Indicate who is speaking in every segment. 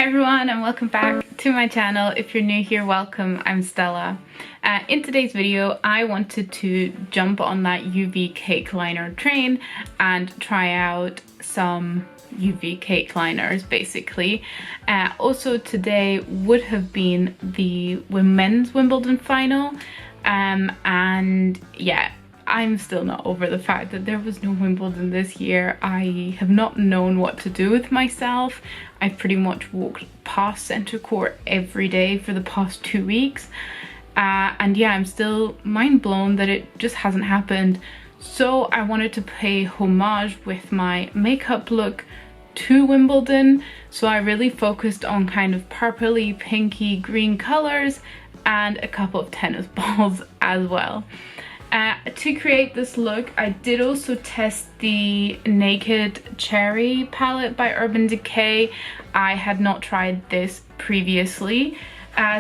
Speaker 1: Hi everyone and welcome back to my channel. If you're new here, welcome. I'm Stella. In today's video I wanted to jump on that UV cake liner train and try out some UV cake liners basically. Also today would have been the men's Wimbledon final and yeah, I'm still not over the fact that there was no Wimbledon this year. I have not known what to do with myself. I've pretty much walked past centre court every day for the past 2 weeks. And yeah, I'm still mind blown that it just hasn't happened. So I wanted to pay homage with my makeup look to Wimbledon. So I really focused on kind of purpley, pinky, green colours and a couple of tennis balls as well. To create this look, I did also test the Naked Cherry palette by Urban Decay. I had not tried this previously,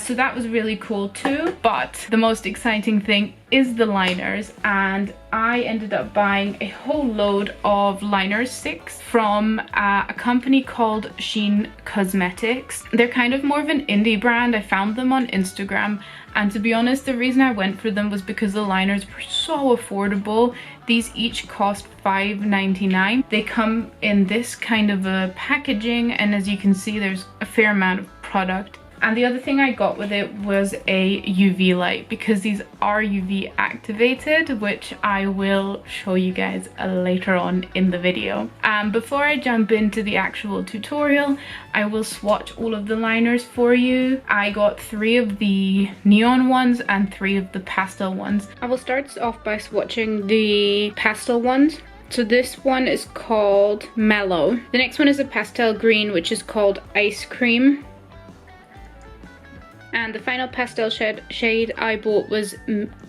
Speaker 1: so that was really cool too. But the most exciting thing is the liners, and I ended up buying a whole load of liner sticks from a company called Sheen Cosmetics. They're kind of more of an indie brand. I found them on Instagram, and to be honest, the reason I went for them was because the liners were so affordable. These each cost $5.99. They come in this kind of a packaging, and as you can see, there's a fair amount of product. And the other thing I got with it was a UV light, because these are UV activated, which I will show you guys later on in the video. Before I jump into the actual tutorial, I will swatch all of the liners for you. I got 3 of the neon ones and 3 of the pastel ones. I will start off by swatching the pastel ones. So this one is called Mellow. The next one is a pastel green, which is called Ice Cream. And the final pastel shade I bought was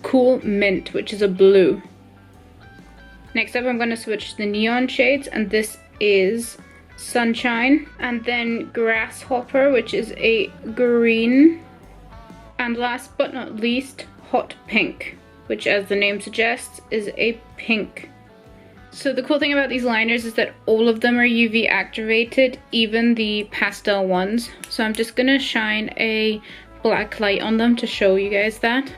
Speaker 1: Cool Mint, which is a blue. Next up I'm going to switch the neon shades, and this is Sunshine. And then Grasshopper, which is a green. And last but not least, Hot Pink, which as the name suggests is a pink. So the cool thing about these liners is that all of them are UV activated, even the pastel ones. So I'm just going to shine a black light on them to show you guys that.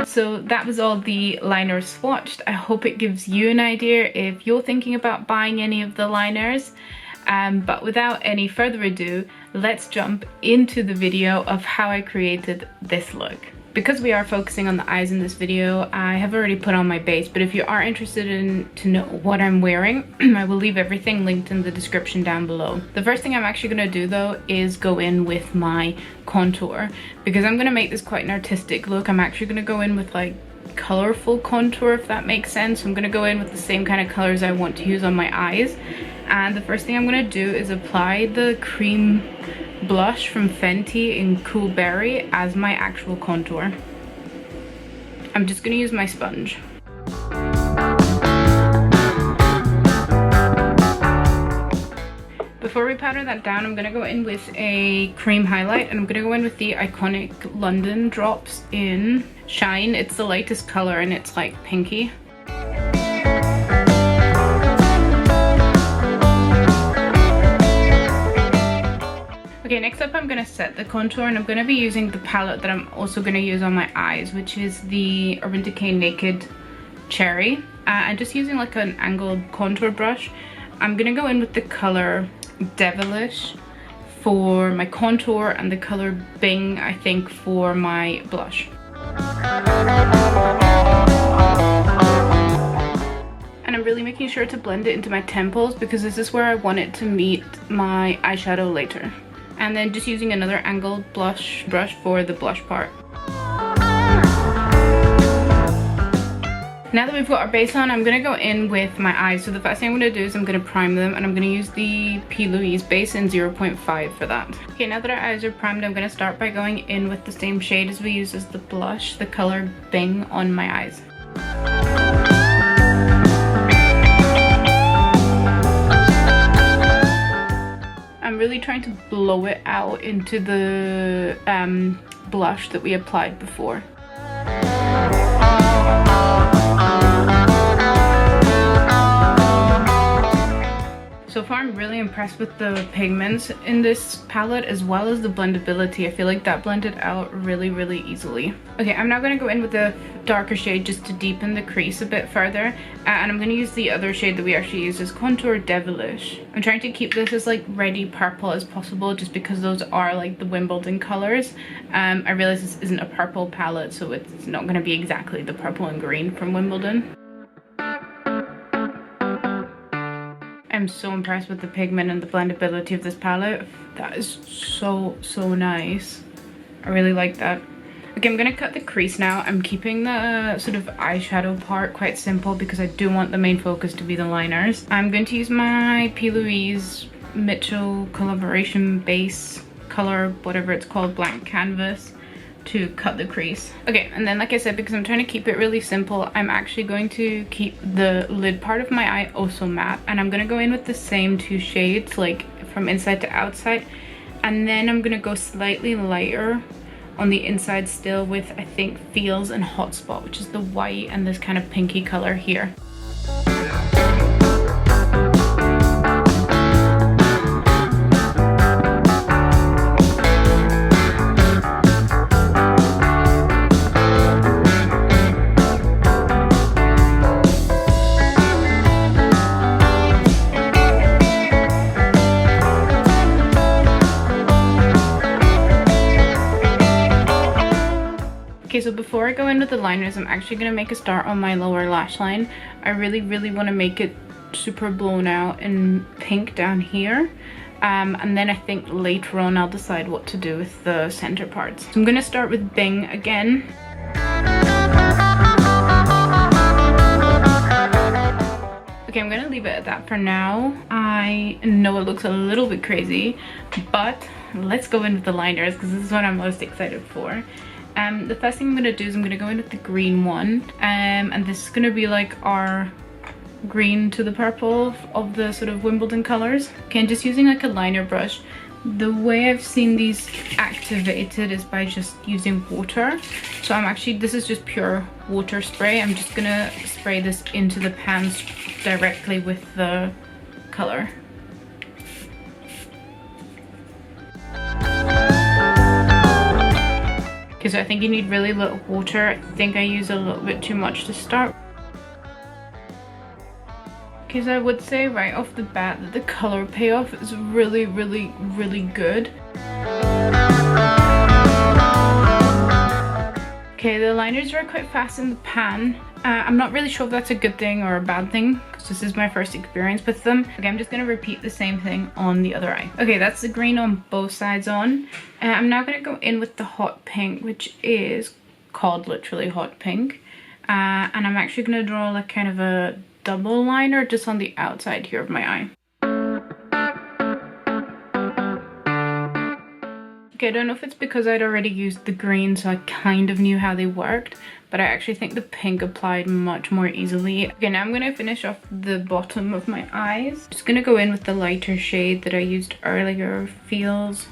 Speaker 1: So that was all the liners swatched. I hope it gives you an idea if you're thinking about buying any of the liners. But without any further ado, let's jump into the video of how I created this look. Because we are focusing on the eyes in this video, I have already put on my base, but if you are interested in to know what I'm wearing, I will leave everything linked in the description down below. The first thing I'm actually going to do though is go in with my contour, because I'm going to make this quite an artistic look. I'm actually going to go in with like colorful contour, if that makes sense. I'm going to go in with the same kind of colors I want to use on my eyes. And the first thing I'm going to do is apply the cream blush from Fenty in Cool Berry as my actual contour. I'm just going to use my sponge. Before we powder that down, I'm going to go in with a cream highlight, and I'm going to go in with the iconic London drops in Shine. It's the lightest color and it's like pinky. Okay, next up I'm going to set the contour, and I'm going to be using the palette that I'm also going to use on my eyes, which is the Urban Decay Naked Cherry. And just using like an angled contour brush, I'm going to go in with the color Devilish for my contour and the color Bing, I think, for my blush. And I'm really making sure to blend it into my temples, because this is where I want it to meet my eyeshadow later. And then just using another angled blush brush for the blush part. Now that we've got our base on, I'm going to go in with my eyes. So the first thing I'm going to do is I'm going to prime them, and I'm going to use the P. Louise base in 0.5 for that. Okay, now that our eyes are primed, I'm going to start by going in with the same shade as we used as the blush, the color Bing, on my eyes. I'm really trying to blow it out into the blush that we applied before. So far I'm really impressed with the pigments in this palette as well as the blendability. I feel like that blended out really easily. Okay, I'm now going to go in with the darker shade just to deepen the crease a bit further, and I'm going to use the other shade that we actually use as Contour Devilish. I'm trying to keep this as like reddy purple as possible just because those are like the Wimbledon colors. I realize this isn't a purple palette, so it's not going to be exactly the purple and green from Wimbledon. I'm so impressed with the pigment and the blendability of this palette. That is so nice. I really like that. Okay, I'm gonna cut the crease now. I'm keeping the sort of eyeshadow part quite simple because I do want the main focus to be the liners. I'm going to use my P. Louise Mitchell collaboration base color, whatever it's called, blank canvas, to cut the crease. Okay, and then like I said, because I'm trying to keep it really simple, I'm actually going to keep the lid part of my eye also matte, and I'm gonna go in with the same two shades, like from inside to outside, and then I'm gonna go slightly lighter on the inside still with, I think, Feels and Hotspot, which is the white and this kind of pinky color here. Okay, so before I go in with the liners, I'm actually going to make a start on my lower lash line. I really want to make it super blown out and pink down here. And then I think later on I'll decide what to do with the center parts. So I'm going to start with Bing again. Okay, I'm going to leave it at that for now. I know it looks a little bit crazy, but let's go in with the liners because this is what I'm most excited for. The first thing I'm going to do is I'm going to go in with the green one, and this is going to be like our green to the purple of the sort of Wimbledon colors. Okay, and just using like a liner brush. The way I've seen these activated is by just using water. So I'm actually, this is just pure water spray. I'm just going to spray this into the pans directly with the color. Okay, so I think you need really little water. I think I use a little bit too much to start. Okay, so I would say right off the bat that the color payoff is really good. Okay, the liners dry quite fast in the pan. I'm not really sure if that's a good thing or a bad thing because this is my first experience with them. Okay, I'm just going to repeat the same thing on the other eye. Okay, that's the green on both sides on. I'm now going to go in with the hot pink, which is called literally hot pink. And I'm actually going to draw like kind of a double liner just on the outside here of my eye. Okay, I don't know if it's because I'd already used the green, so I kind of knew how they worked, but I actually think the pink applied much more easily. Okay, now I'm going to finish off the bottom of my eyes. Just going to go in with the lighter shade that I used earlier, Feels.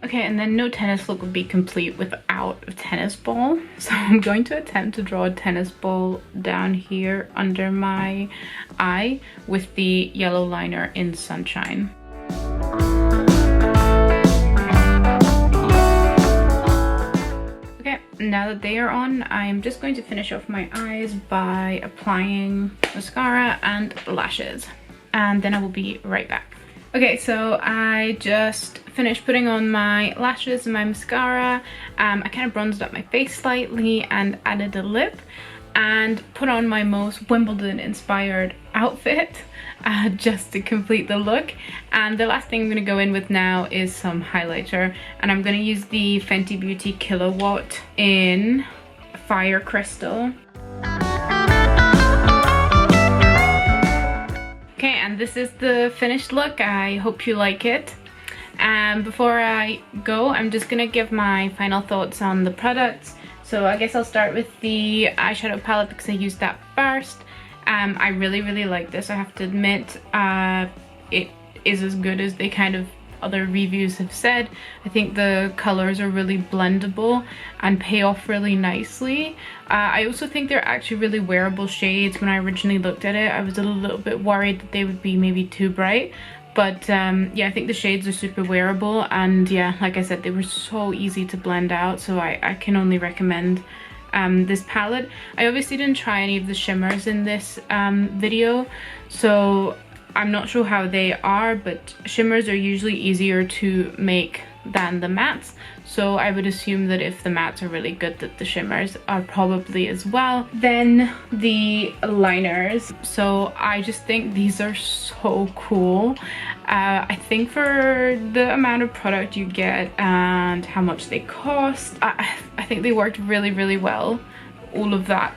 Speaker 1: Okay, and then no tennis look would be complete without a tennis ball. So I'm going to attempt to draw a tennis ball down here under my eye with the yellow liner in Sunshine. Okay, now that they are on, I'm just going to finish off my eyes by applying mascara and lashes. And then I will be right back. Okay, so I just finished putting on my lashes and my mascara. I kind of bronzed up my face slightly and added a lip and put on my most Wimbledon inspired outfit just to complete the look. And the last thing I'm going to go in with now is some highlighter, and I'm going to use the Fenty Beauty Kilowatt in Fire Crystal. Okay, and this is the finished look. I hope you like it. And before I go, I'm just gonna give my final thoughts on the products. So I guess I'll start with the eyeshadow palette because I used that first. I really like this, I have to admit. It is as good as they kind of other reviews have said. I think the colors are really blendable and pay off really nicely. I also think they're actually really wearable shades. When I originally looked at it, I was a little bit worried that they would be maybe too bright. But yeah, I think the shades are super wearable, and yeah, like I said, they were so easy to blend out, so I can only recommend this palette. I obviously didn't try any of the shimmers in this video, so I'm not sure how they are, but shimmers are usually easier to make than the mattes, so I would assume that if the mattes are really good, that the shimmers are probably as well. Then the liners, so I just think these are so cool. I think for the amount of product you get and how much they cost, I think they worked really well. All of that,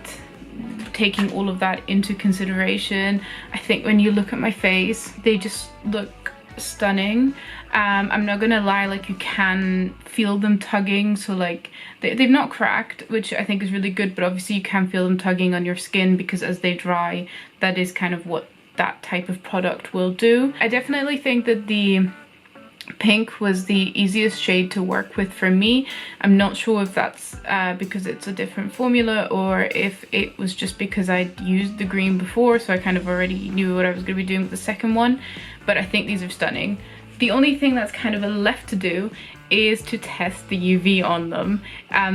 Speaker 1: taking all of that into consideration, I think when you look at my face, they just look stunning. I'm not gonna lie, like, you can feel them tugging, so like they've not cracked, which I think is really good, but obviously you can feel them tugging on your skin because as they dry, that is kind of what that type of product will do. I definitely think that the pink was the easiest shade to work with for me. I'm not sure if that's because it's a different formula or if it was just because I'd used the green before, so I kind of already knew what I was going to be doing with the second one, but I think these are stunning. The only thing that's kind of left to do is to test the UV on them.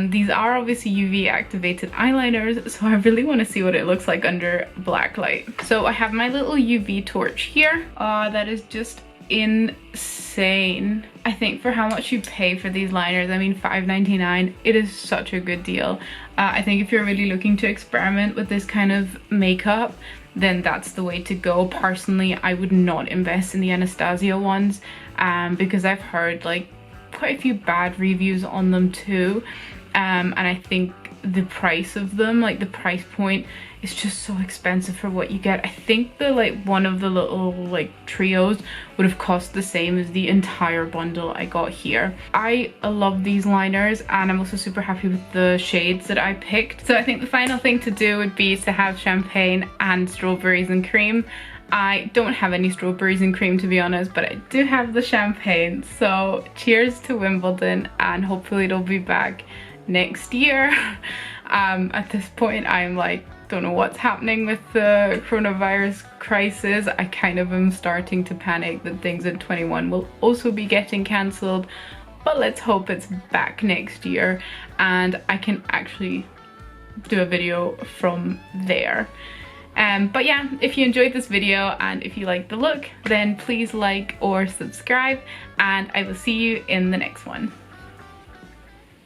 Speaker 1: These are obviously UV activated eyeliners, so I really want to see what it looks like under black light. So I have my little UV torch here. That is just insane. I think for how much you pay for these liners, I mean $5.99, it is such a good deal. I think if you're really looking to experiment with this kind of makeup, then that's the way to go. Personally, I would not invest in the Anastasia ones because I've heard like quite a few bad reviews on them too, and I think the price of them, like the price point, is just so expensive for what you get. I think the like one of the little like trios would have cost the same as the entire bundle I got here. I love these liners, and I'm also super happy with the shades that I picked. So I think the final thing to do would be to have champagne and strawberries and cream. I don't have any strawberries and cream, to be honest, but I do have the champagne. So cheers to Wimbledon, and hopefully it'll be back next year. At this point, I'm like, don't know what's happening with the coronavirus crisis. I kind of am starting to panic that things in 21 will also be getting cancelled, but let's hope it's back next year and I can actually do a video from there. But yeah, if you enjoyed this video and if you like the look, then please like or subscribe, and I will see you in the next one.